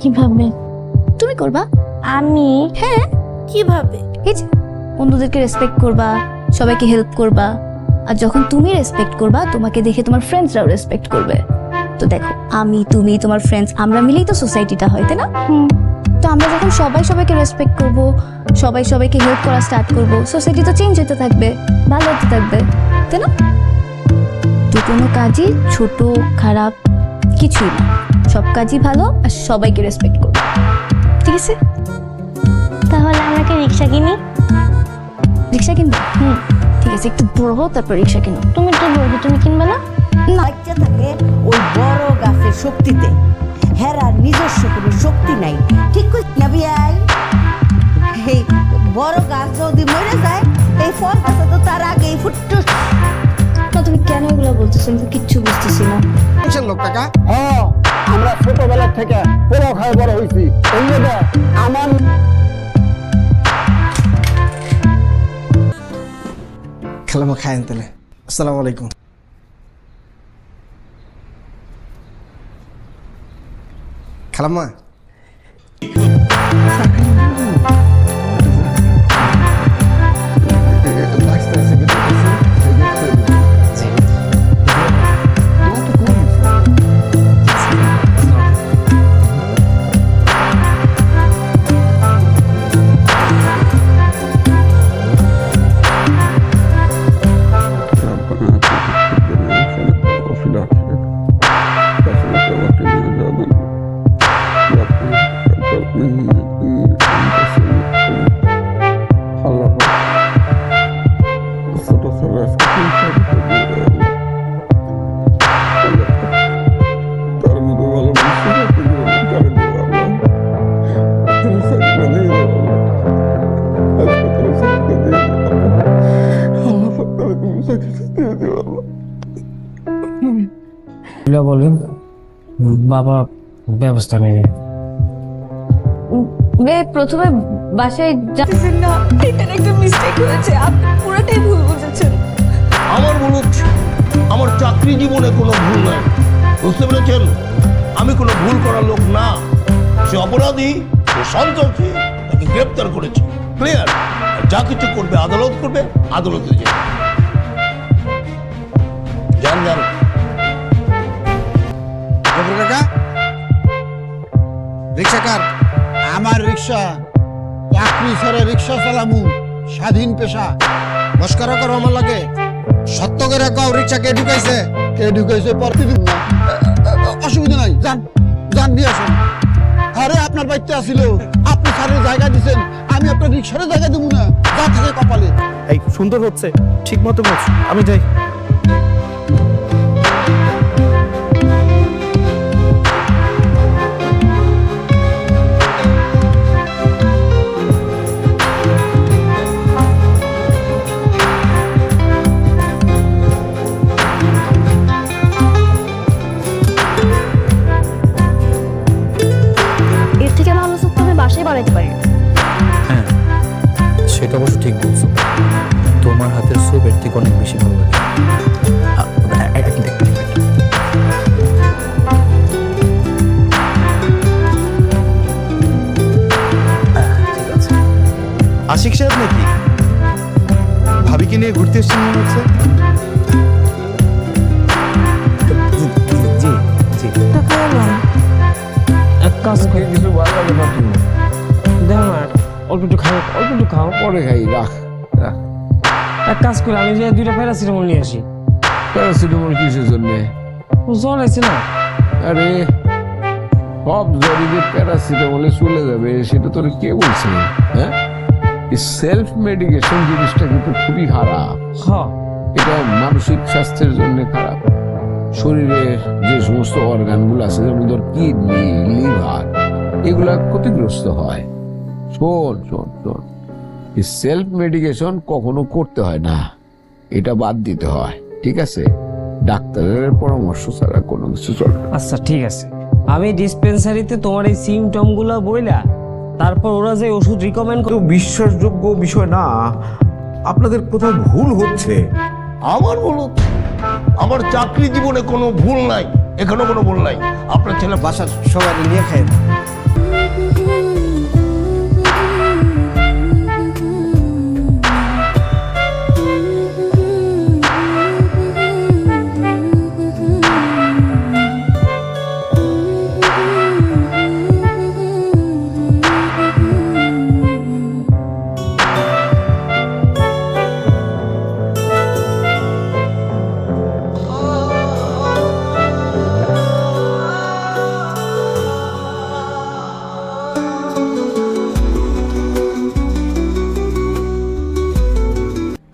কিভাবে? তুমি করবা। আমি? হ্যাঁ। কিভাবে? এই যে বন্ধুদেরকে রেসপেক্ট করবা, সবাইকে হেল্প করবা, আর যখন তুমি রেসপেক্ট করবা তোমাকে দেখে তোমার ফ্রেন্ডসরাও রেসপেক্ট করবে। তো দেখো, আমি, তুমি, তোমার ফ্রেন্ডস, আমরা মিলেই তো সোসাইটিটা হয়, তাই না? তো আমরা যখন সবাই সবাইকে রেসপেক্ট করব, সবাই সবাইকে হেল্প করা স্টার্ট করব, সোসাইটি তো চেঞ্জ হতে থাকবে, ভালো হতে থাকবে, তাই না? তো কোনো কাজই ছোট খারাপ কিছুই না, সব কাজই ভালো, আর সবাইকে রেসপেক্ট করবো, ঠিক আছে? তাহলে আমরা কি রিক্সা কিনি? রিক্সা কিনবো? ঠিক আছে, একটু বড় হও তারপর রিক্সা কিনো। তুমি তো বলবো, তুমি কিনবে না? বাচ্চা থাকে ওই বড় গাছের শক্তিতে, হেরার নিজস্ব কোনো শক্তি নাই, ঠিক কইছি না বিয়াই? এই বড় গাছ যদি মরে যায়, এই ফল গাছে তো তার আগেই ফুটতো। না, তুমি কেন এগুলো বলতেছো? আমি তো কিচ্ছু বুঝতেছি না। লোক টাকা আমরা ছোটবেলা থেকে পোড়ো খায় বড় হয়েছি, আমার খেলামা খায়েন তাহলে। আসসালামু আলাইকুম। খালাম্মা বলেন, বাবা ব্যবস্থা নেই। প্রথমে বাসায় যাচ্ছেন না, এখানে একটা মিস্টেক হয়েছে, আপনি পুরোটাই ভুল বুঝেছেন। আমার বলুক, আমার চাকরি জীবনে কোনো ভুল নাই, বুঝতে পেরেছেন? আমি কোনো ভুল করার লোক না। সে অপরাধী, সে সন্ত্রাসী, তাকে গ্রেপ্তার করেছি, ক্লিয়ার? যা কিছু করবে আদালত করবে, আদালতে যাবে। যান যান। কাকা রিক্সা কার? আমার রিক্সা, চাকরি ছেড়ে রিক্সা চালামু, স্বাধীন পেশা। মস্করা করো আমার লাগে? সত্য করে কও, রিক্সা কে ঢুকাইছে? কে ঢুকাইছে প্রতিদিন না, অসুবিধা নাই, যান যান দিয়ে আসুন। আরে আপনার বাড়িতে আসিল, আপনি স্যারের জায়গা দিচ্ছেন, আমি আপনার রিক্সারে জায়গা দেবো না, যা থেকে কপালে। এই সুন্দর হচ্ছে, ঠিক মতো বলছ, আমি যাই। এর থেকে ভালো সুপ তুমি বাসায় বানাইতে পারি। হ্যাঁ, সেটা অবশ্য ঠিক বলছো, তোমার হাতের স্যুপ এর থেকে অনেক বেশি ভালো লাগে। ঠিক আছে। আশিক সাহেব নাকি? ভাবিকে নিয়ে ঘুরতে এসেছেন মনে হচ্ছে। জি জি। এক কাজ করে কিছু ভালো লাগে না তুমি, দেখো না, অল্প একটু খাও, অল্প একটু খাও, পরে খাই, রাখ রাখ। এক কাজ করে আমি যে 2টা প্যারাসিটামল নিয়ে আসি। প্যারাসিটামল কিসের জন্যে? ও জ্বর আছে না? আরে সব জরিতে প্যারাসিটামলে চলে যাবে, সেটা তোর কে বলছে? হ্যাঁ, সেলফ মেডিকেশন জিনিসটা কিন্তু খুবই খারাপ। হ্যাঁ, এটা মানসিক স্বাস্থ্যের জন্য খারাপ। শরীরের যে সমস্ত অর্গানগুলো আছে, যেমন ধর কিডনি, লিভার, এগুলা ক্ষতিগ্রস্ত হয়। শোন শোন শোন, এই সেলফ মেডিকেশন কখনো করতে হয় না, এটা বাদ দিতে হয়, ঠিক আছে? ডাক্তারের পরামর্শ ছাড়া কোনো কিছু চলবে না। আচ্ছা ঠিক আছে, আমি ডিসপেন্সারিতে তোমার এই সিমটম গুলা বইলা, তারপর ওরা যে ওষুধ রিকমেন্ড করে। বিশ্বাসযোগ্য বিষয় না, আপনাদের কোথাও ভুল হচ্ছে। আমার বলুক, আমার চাকরি জীবনে কোনো ভুল নাই, এখানেও কোনো ভুল নাই। আপনার ছেলে বাসার সবাই নিয়ে খায়।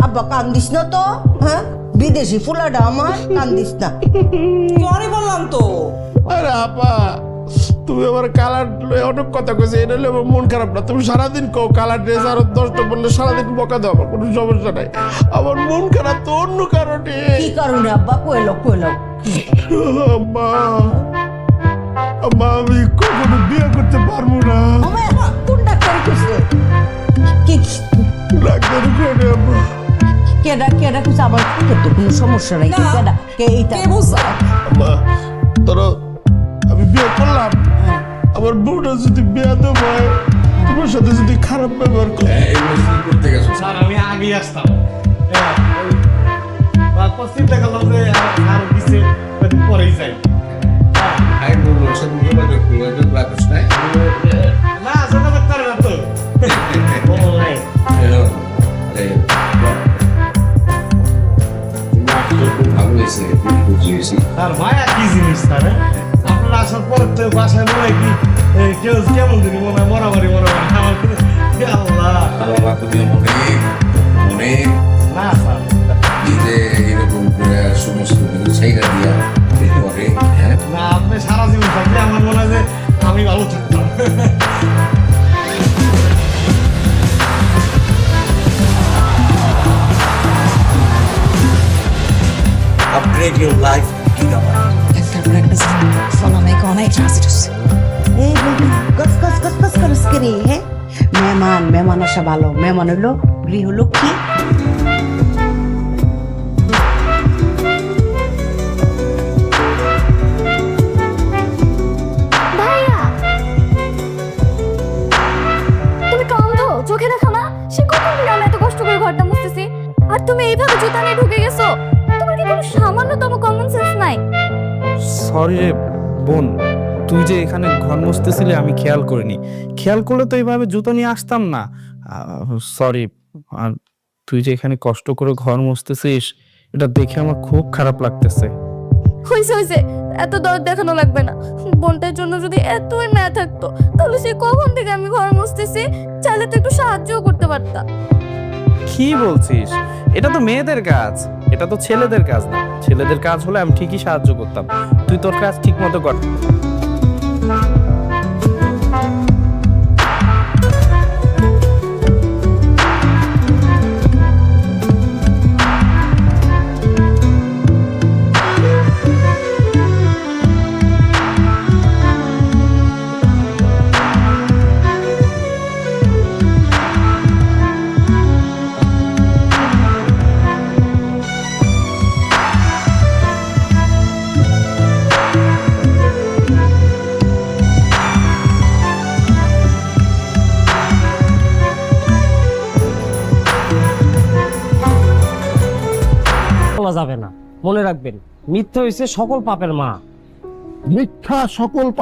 আব্বা কান্দিস না তো, হ্যাঁ বিদেশি ফুলাটা আমার, কান্দিস না। সরি বললাম তো। আরে আপা, তুমি আমার কালার অনেক কথা কইছে, এটা হলে আমার মন খারাপ না। তুমি সারাদিন কও কালার ড্রেস আর 10টা বললে সারাদিন বকা দাও, আমার কোনো সমস্যা নাই। আমার মন খারাপ তো অন্য কারণে। কি কারণে আব্বা? কইলো আম্মা, আম্মা, আমি কখনো বিয়ে করতে পারবো না। কোন ডাক্তার কইছে? কি ডাক্তার কইছে আম্মা। কেডা কইছে? আবার তো কোনো সমস্যা নাই। কেডা কে এইটা? কে বলছে? আম্মা, ধরো আমি বিয়ে করলাম, আমার বউটা যদি বিয়ে দেয়, তোমার সাথে যদি খারাপ ব্যবহার করে। স্যার আমি আগেই আসতাম, তারপর চিন্তা করলাম যে আর কিছু পরেই যাই। না যোগাযোগ করে না তো অনলাইন। আর মায়া কি জিনিস স্যার? আপনারা আসার পর তো বাসায় মনে হয় কি কেউ কেমন জানি মনে হয় মরামারি আমার আল্লাহ। না স্যার না, আপনি সারা জীবন থাকলে আমার মনে হয় যে আমি ভালো থাকতাম। Upgrade your life, Gigabyte. একটার পর একটা ফোন আমাকে অনেক হাসি টুসি। এই বলবি গস করস করে, হ্যাঁ? মেহমান আসা ভালো। মেহমান হইলো গৃহলক্ষ্মী। ভাইয়া তুমি কাঁদো, চোখে দেখো না? সে কখন থেকে আমি এত কষ্ট করে ঘরটা মুছতেছি, আর তুমি এইভাবে জুতা নিয়ে ঢুকে গেছো। তোমার কি কোনো সামান্যতম কমন সেন্স নাই? সরি রে বোন, তুই যে এখানে ঘর মুছতেছিলি আমি খেয়াল করিনি। খেয়াল করলে তো এইভাবে জুতো নিয়ে আসতাম না। সরি। আর তুই যে এখানে কষ্ট করে ঘর মুছতেছিস, এটা দেখে আমার খুব খারাপ লাগতেছে। হইছে এত দরদ দেখানো লাগবে না। বোনটার জন্য যদি এতই মায়া থাকতো, তাহলে সে কখন থেকে আমি ঘর মুছতেছি, চাইলে তো একটু সাহায্যও করতে পারতা। কি বলছিস? এটা তো মেয়েদের কাজ, এটা তো ছেলেদের কাজ না। ছেলেদের কাজ হলে আমি ঠিকই সাহায্য করতাম। তুই তোর কাজ ঠিক মতো কর। বলা যাবে না, মনে রাখবেন মিথ্যা হইছে সকল পাপের মা। মিথ্যা সকল